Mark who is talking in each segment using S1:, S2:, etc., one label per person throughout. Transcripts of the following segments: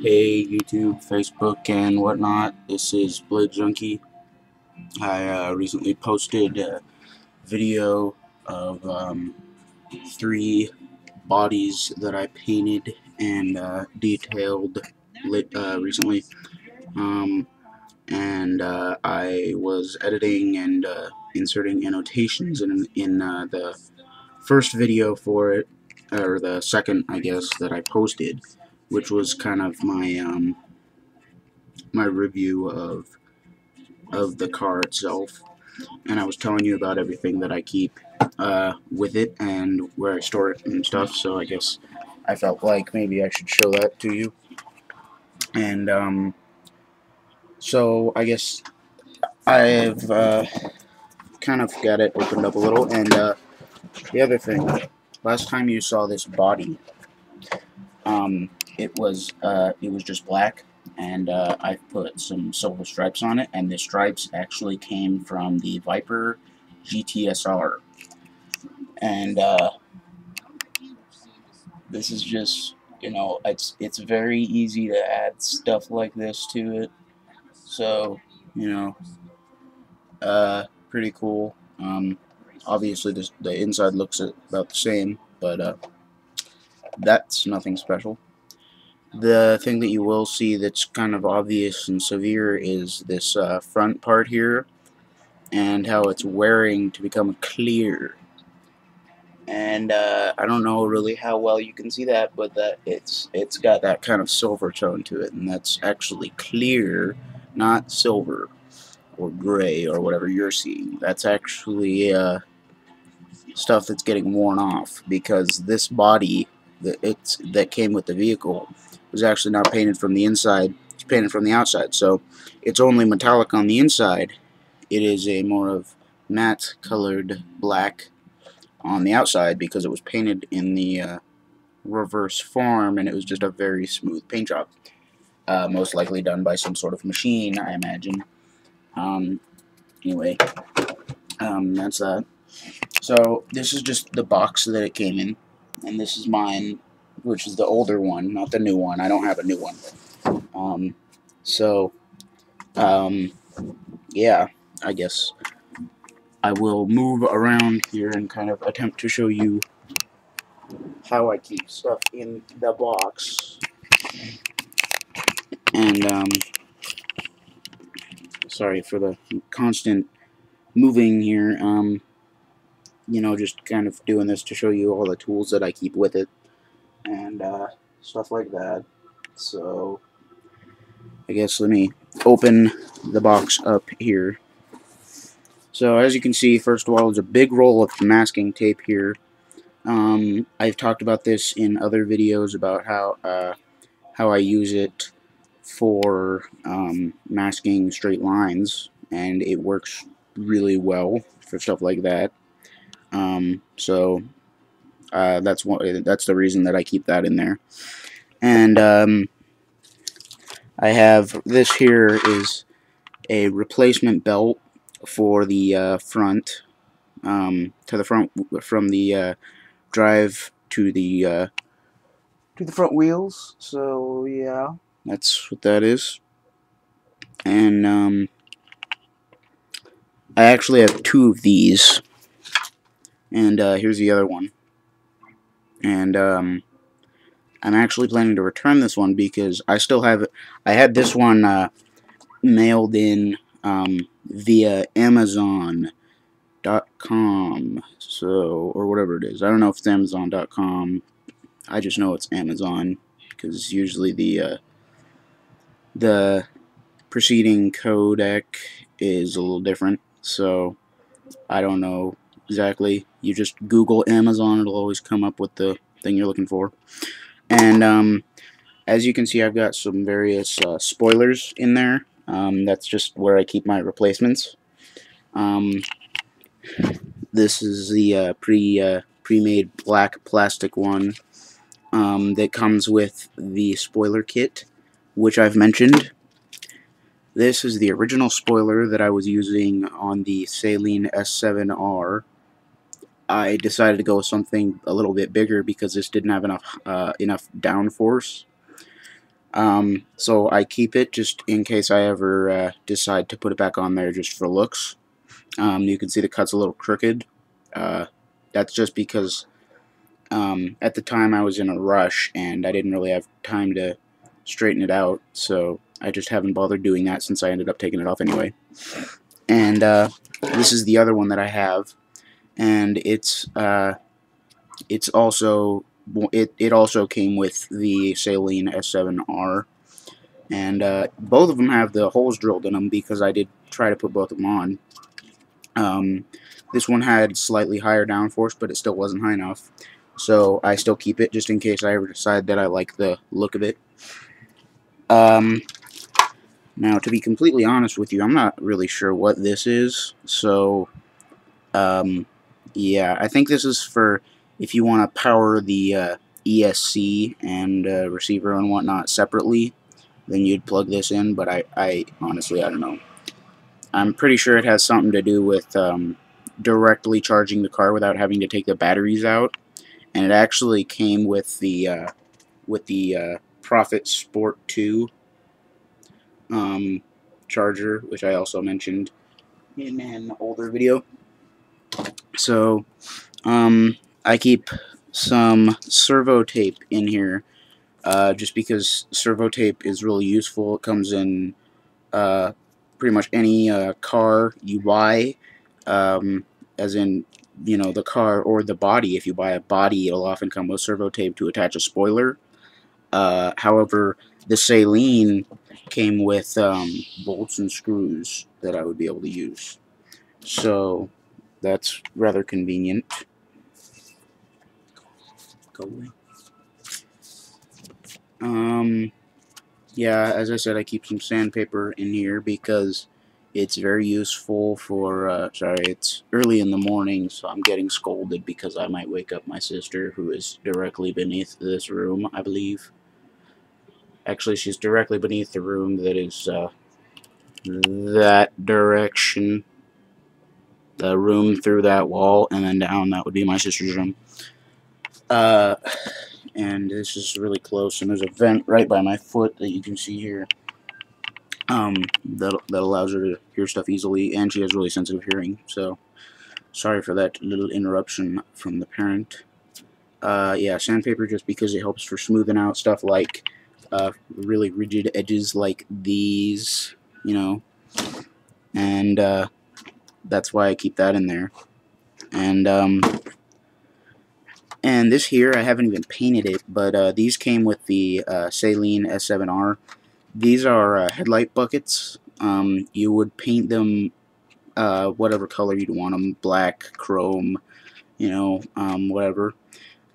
S1: Hey YouTube, Facebook, and whatnot. This is Blade Junkie. I recently posted a video of 3 bodies that I painted and detailed recently. And I was editing and inserting annotations in the first video for it, or the second, I guess, that I posted, which was kind of my review of the car itself, and I was telling you about everything that I keep with it and where I store it and stuff. So I guess I felt like maybe I should show that to you. And so I guess I've kind of got it opened up a little. And the other thing, last time you saw this body, it was just black, and I put some silver stripes on it, and the stripes actually came from the Viper GTSR. And this is just, it's very easy to add stuff like this to it. So, pretty cool. Obviously, the inside looks about the same, but that's nothing special. The thing that you will see that's kind of obvious and severe is this front part here, and how it's wearing to become clear. And I don't know really how well you can see that, but that it's got that kind of silver tone to it, and that's actually clear, not silver or gray or whatever you're seeing. That's actually stuff that's getting worn off, because this body that came with the vehicle was actually not painted from the inside, it's painted from the outside. So it's only metallic on the inside. It is a more of matte colored black on the outside, because it was painted in the reverse form, and it was just a very smooth paint job, most likely done by some sort of machine, I imagine. Anyway, that's that. So this is just the box that it came in, and this is mine, which is the older one, not the new one. I don't have a new one. Yeah, I guess I will move around here and kind of attempt to show you how I keep stuff in the box. And sorry for the constant moving here. Just kind of doing this to show you all the tools that I keep with it and stuff like that. So I guess let me open the box up here. So as you can see, first of all, there's a big roll of masking tape here. I've talked about this in other videos about how I use it for masking straight lines, and it works really well for stuff like that. That's the reason that I keep that in there. And I have this here is a replacement belt for the front, from the drive to the front wheels. So yeah, that's what that is. And I actually have 2 of these, and here's the other one. And I'm actually planning to return this one, because I still have it. I had this one mailed in via Amazon.com, or whatever it is. I don't know if it's Amazon.com. I just know it's Amazon, because usually the preceding codec is a little different. So I don't know exactly. You just Google Amazon, it'll always come up with the thing you're looking for. And as you can see, I've got some various spoilers in there. That's just where I keep my replacements. This is the pre-made black plastic one that comes with the spoiler kit, which I've mentioned. This is the original spoiler that I was using on the Saline S7R. I decided to go with something a little bit bigger because this didn't have enough downforce. So I keep it just in case I ever decide to put it back on there just for looks. You can see the cut's a little crooked. That's just because at the time I was in a rush and I didn't really have time to straighten it out, so I just haven't bothered doing that since I ended up taking it off anyway. And this is the other one that I have, and it's also it also came with the Saline S7R, and both of them have the holes drilled in them because I did try to put both of them on. This one had slightly higher downforce, but it still wasn't high enough, so I still keep it just in case I ever decide that I like the look of it. Now, to be completely honest with you, I'm not really sure what this is, so yeah, I think this is for if you want to power the ESC and receiver and whatnot separately, then you'd plug this in, but I honestly, I don't know. I'm pretty sure it has something to do with directly charging the car without having to take the batteries out, and it actually came with the Profit Sport 2 charger, which I also mentioned in an older video. So I keep some servo tape in here just because servo tape is really useful. It comes in pretty much any car you buy, as in, you know, the car or the body. If you buy a body, it'll often come with servo tape to attach a spoiler. However, the Saline came with bolts and screws that I would be able to use, so that's rather convenient. Go away. Yeah, as I said, I keep some sandpaper in here because it's very useful for, sorry, it's early in the morning, so I'm getting scolded because I might wake up my sister, who is directly beneath this room, I believe. Actually, she's directly beneath the room that is, that direction. The room through that wall, and then down, that would be my sister's room. And this is really close, and there's a vent right by my foot that you can see here. That allows her to hear stuff easily, and she has really sensitive hearing, so sorry for that little interruption from the parent. Yeah, sandpaper just because it helps for smoothing out stuff like really rigid edges like these, you know, and that's why I keep that in there. And this here, I haven't even painted it, but these came with the Saline S7R. These are headlight buckets. You would paint them whatever color you'd want them, black, chrome, you know, whatever.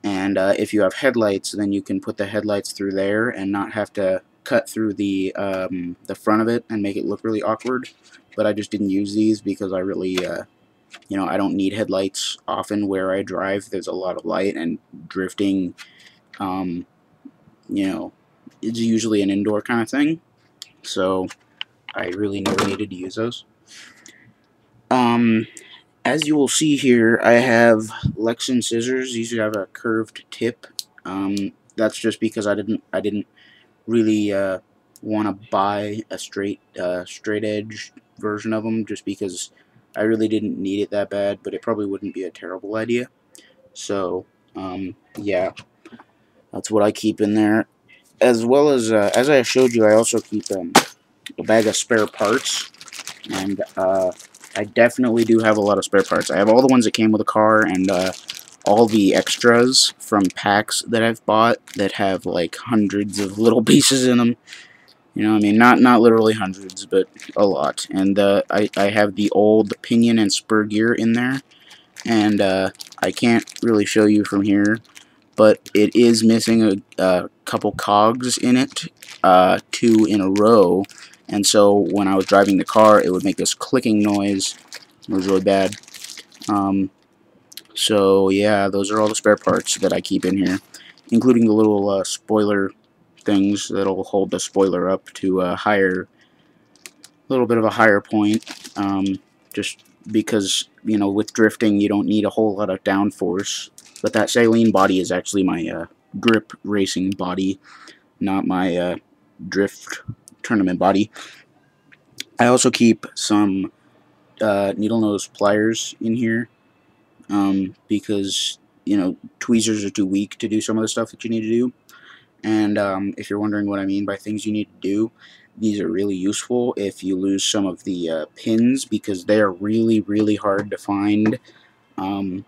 S1: And if you have headlights, then you can put the headlights through there and not have to cut through the front of it and make it look really awkward. But I just didn't use these because I really you know, I don't need headlights often where I drive. There's a lot of light, and drifting, you know, it's usually an indoor kind of thing. So I really never needed to use those. As you will see here, I have Lexan scissors. These have a curved tip. That's just because I didn't really want to buy a straight edge version of them, just because I really didn't need it that bad, but it probably wouldn't be a terrible idea. So, yeah, that's what I keep in there. As well as I showed you, I also keep a bag of spare parts, and I definitely do have a lot of spare parts. I have all the ones that came with the car, and all the extras from packs that I've bought that have like hundreds of little pieces in them. You know, I mean, not literally hundreds, but a lot. And I have the old pinion and spur gear in there, and I can't really show you from here, but it is missing a couple cogs in it, 2 in a row, and so when I was driving the car, it would make this clicking noise. It was really bad. So yeah, those are all the spare parts that I keep in here, including the little spoiler things that'll hold the spoiler up to a little bit of a higher point, just because, you know, with drifting you don't need a whole lot of downforce. But that Saline body is actually my grip racing body, not my drift tournament body. I also keep some needle nose pliers in here, because, you know, tweezers are too weak to do some of the stuff that you need to do. And if you're wondering what I mean by things you need to do, these are really useful if you lose some of the pins, because they are really, really hard to find, and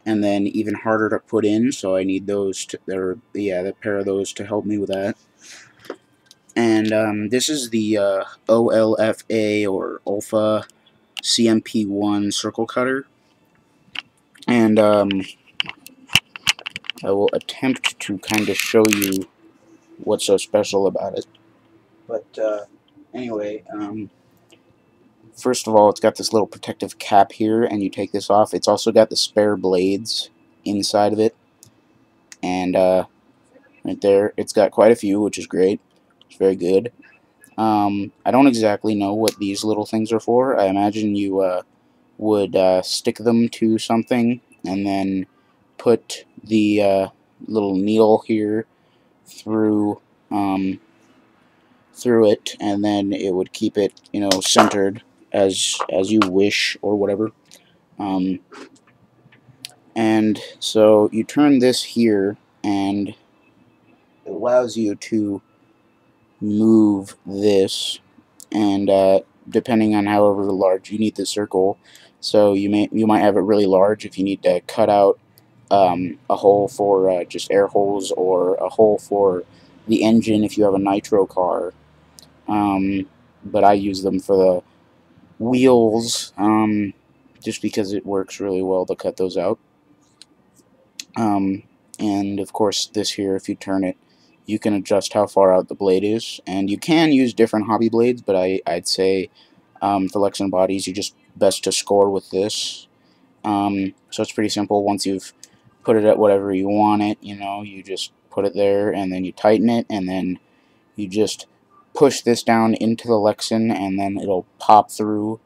S1: then even harder to put in. So I need those to, the pair of those to help me with that. And this is the OLFA or Alpha CMP1 circle cutter, and I will attempt to kind of show you what's so special about it. But anyway, first of all, it's got this little protective cap here, and you take this off. It's also got the spare blades inside of it, and right there, it's got quite a few, which is great. It's very good. I don't exactly know what these little things are for. I imagine you would stick them to something and then put the little needle here through it, and then it would keep it, you know, centered as you wish or whatever. And so you turn this here, and it allows you to move this, and depending on however large you need the circle. So you might have it really large if you need to cut out a hole for just air holes, or a hole for the engine if you have a nitro car. But I use them for the wheels, just because it works really well to cut those out. And of course this here, if you turn it, you can adjust how far out the blade is, and you can use different hobby blades, but I'd say for Lexan bodies, you just best to score with this. So it's pretty simple. Once you've put it at whatever you want it, you know, you just put it there, and then you tighten it, and then you just push this down into the Lexan, and then it'll pop through,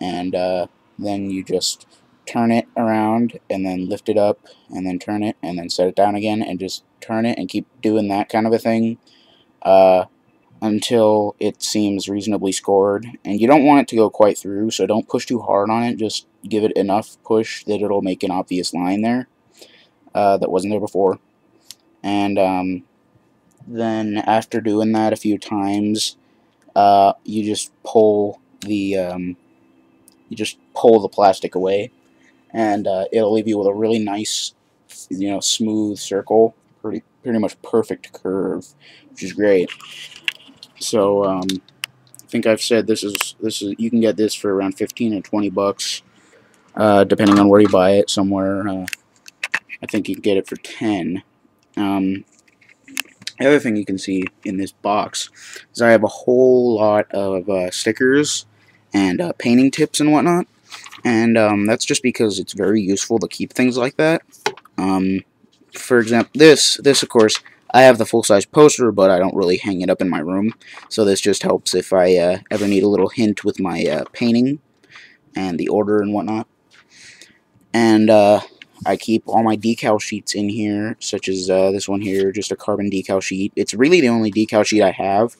S1: and then you just turn it around, and then lift it up, and then turn it, and then set it down again, and just turn it, and keep doing that kind of a thing until it seems reasonably scored. And you don't want it to go quite through, so don't push too hard on it. Just give it enough push that it'll make an obvious line there that wasn't there before. And then after doing that a few times, you just pull the plastic away, and it'll leave you with a really nice, you know, smooth circle, pretty much perfect curve, which is great. So I think I've said this is you can get this for around 15 or 20 bucks, depending on where you buy it. Somewhere I think you can get it for 10. The other thing you can see in this box is I have a whole lot of stickers and painting tips and whatnot, and that's just because it's very useful to keep things like that. For example, this of course, I have the full-size poster, but I don't really hang it up in my room, so this just helps if I ever need a little hint with my painting and the order and whatnot. And I keep all my decal sheets in here, such as this one here, just a carbon decal sheet. It's really the only decal sheet I have.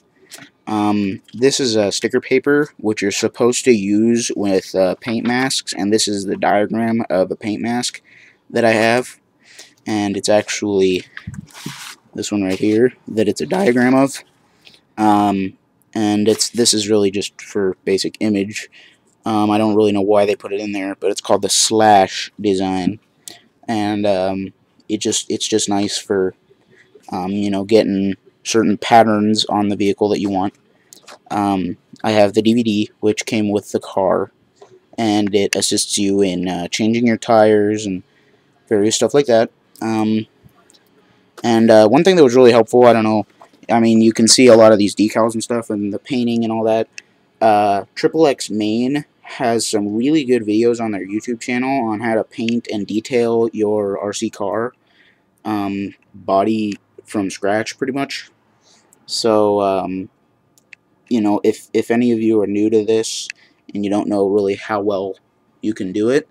S1: This is a sticker paper, which you're supposed to use with paint masks, and this is the diagram of a paint mask that I have, and it's actually this one right here that it's a diagram of, and this is really just for basic image. I don't really know why they put it in there, but it's called the slash design, and it's just nice for you know, getting certain patterns on the vehicle that you want. I have the DVD, which came with the car, and it assists you in changing your tires and various stuff like that. And one thing that was really helpful, I don't know, I mean, you can see a lot of these decals and stuff and the painting and all that. XXX Maine has some really good videos on their YouTube channel on how to paint and detail your RC car body from scratch, pretty much. So, you know, if any of you are new to this and you don't know really how well you can do it,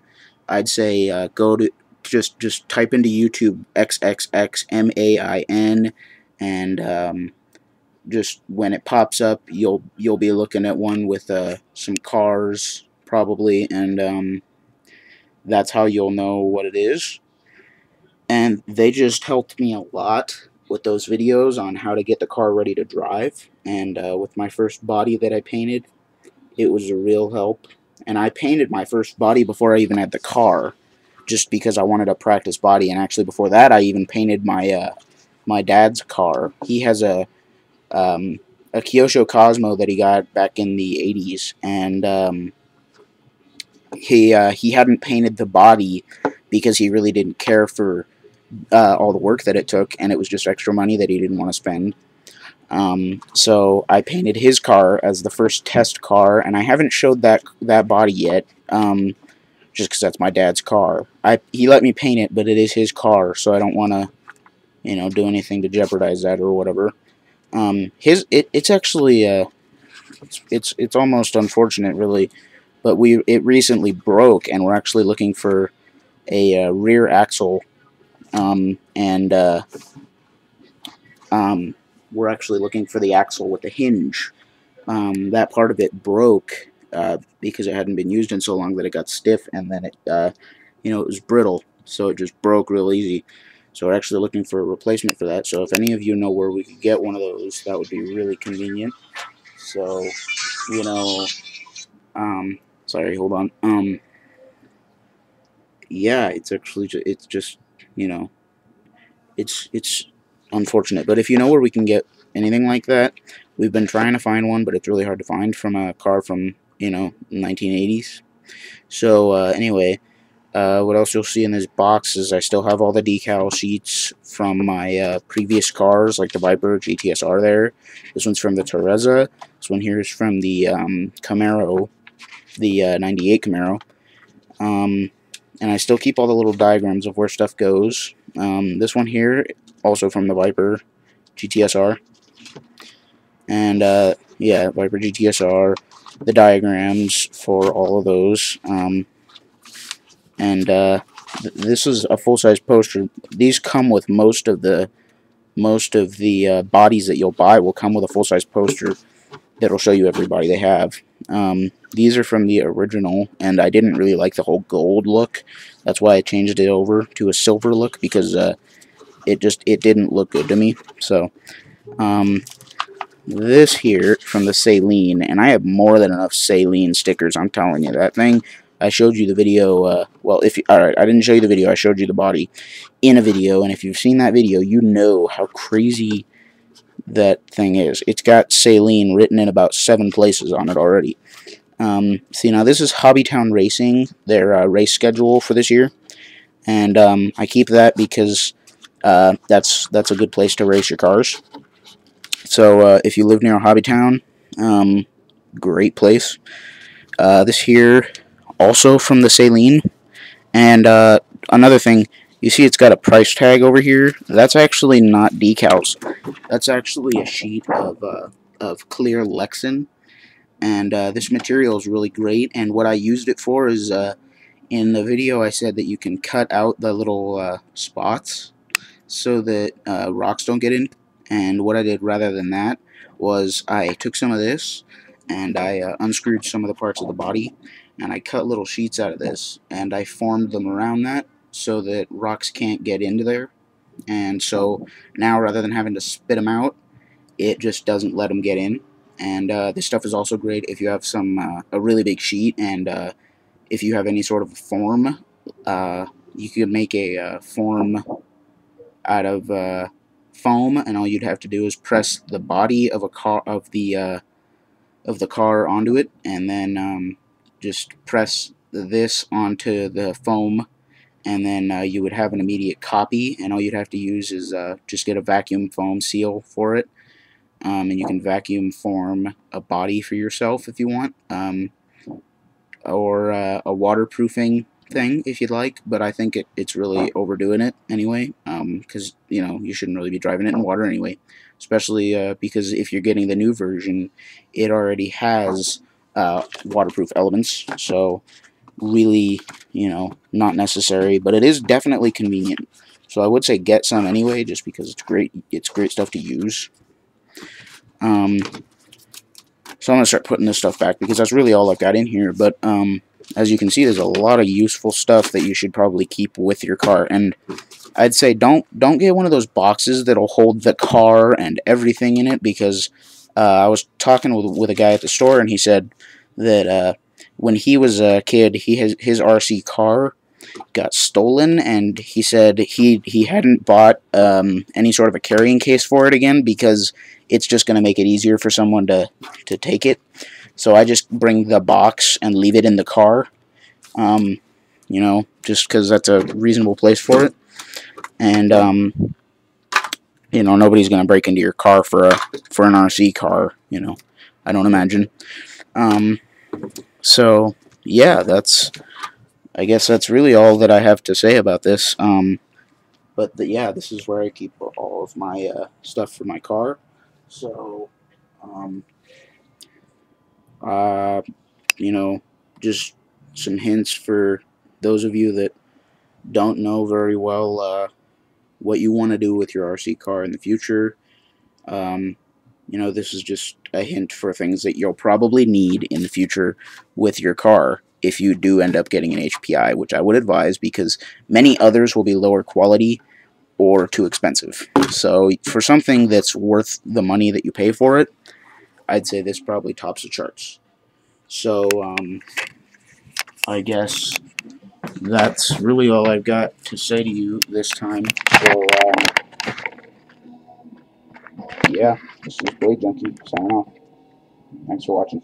S1: I'd say go to just type into YouTube XXXMAIN, and just when it pops up, you'll be looking at one with some cars probably, and that's how you'll know what it is. And they just helped me a lot with those videos on how to get the car ready to drive. And with my first body that I painted, it was a real help. And I painted my first body before I even had the car, just because I wanted a practice body. And actually, before that, I even painted my dad's car. He has a Kyosho Cosmo that he got back in the 80s, and he hadn't painted the body because he really didn't care for all the work that it took, and it was just extra money that he didn't want to spend. So I painted his car as the first test car, and I haven't showed that body yet, just because that's my dad's car. He let me paint it, but it is his car, so I don't want to, do anything to jeopardize that or whatever. It's actually it's almost unfortunate, really, but it recently broke, and we're actually looking for a rear axle, and we're actually looking for the axle with the hinge. That part of it broke because it hadn't been used in so long that it got stiff, and then it was brittle, so it just broke real easy. So we're actually looking for a replacement for that. So if any of you know where we could get one of those, that would be really convenient. So, you know, sorry, hold on. Yeah, it's actually it's just, it's unfortunate. But if you know where we can get anything like that, we've been trying to find one, but it's really hard to find from a car from 1980s. So anyway, what else you'll see in this box is I still have all the decal sheets from my previous cars, like the Viper GTSR there. This one's from the Teresa. This one here is from the Camaro, the 98 Camaro. And I still keep all the little diagrams of where stuff goes. This one here, also from the Viper GTSR. And yeah, Viper GTSR, the diagrams for all of those. And this is a full-size poster. These come with most of the bodies that you'll buy will come with a full-size poster that'll show you every body they have. These are from the original, and I didn't really like the whole gold look. That's why I changed it over to a silver look, because it didn't look good to me. So this here from the Saline, and I have more than enough Saline stickers, I'm telling you. That thing, I showed you the video, well, alright, I didn't show you the video, I showed you the body in a video, and if you've seen that video, you know how crazy that thing is. It's got Saline written in about 7 places on it already. See, now this is Hobbytown Racing, their race schedule for this year, and I keep that because that's a good place to race your cars. So if you live near a Hobbytown, great place. This here, also from the Saline, and another thing, you see it's got a price tag over here. That's actually not decals. That's actually a sheet of clear Lexan, and this material is really great. And what I used it for is, in the video I said that you can cut out the little spots so that rocks don't get in. And what I did rather than that was I took some of this and I unscrewed some of the parts of the body, and I cut little sheets out of this, and I formed them around that so that rocks can't get into there. And so now, rather than having to spit them out, it just doesn't let them get in. And this stuff is also great if you have a really big sheet, and if you have any sort of form, you could make a form out of foam, and all you'd have to do is press the body of the car onto it, and then just press this onto the foam, and then you would have an immediate copy. And all you'd have to use is just get a vacuum foam seal for it, and you can vacuum form a body for yourself if you want, or a waterproofing thing if you'd like, but I think it's really overdoing it anyway, because you shouldn't really be driving it in water anyway, especially because if you're getting the new version, it already has waterproof elements. So really, not necessary, but it is definitely convenient. So I would say get some anyway, just because it's great. It's great stuff to use. So I'm gonna start putting this stuff back because that's really all I've got in here. But as you can see, there's a lot of useful stuff that you should probably keep with your car. And I'd say don't get one of those boxes that'll hold the car and everything in it, because I was talking with a guy at the store, and he said that when he was a kid, his RC car got stolen, and he said he hadn't bought any sort of a carrying case for it again, because it's just going to make it easier for someone to take it. So I just bring the box and leave it in the car, just because that's a reasonable place for it. And nobody's going to break into your car for an RC car, I don't imagine. So yeah, I guess that's really all that I have to say about this. But yeah, this is where I keep all of my stuff for my car. So, just some hints for those of you that don't know very well what you want to do with your RC car in the future. This is just a hint for things that you'll probably need in the future with your car if you do end up getting an HPI, which I would advise, because many others will be lower quality or too expensive. So for something that's worth the money that you pay for it, I'd say this probably tops the charts. So I guess that's really all I've got to say to you this time. So yeah, this is Blade Junkie signing off. Thanks for watching.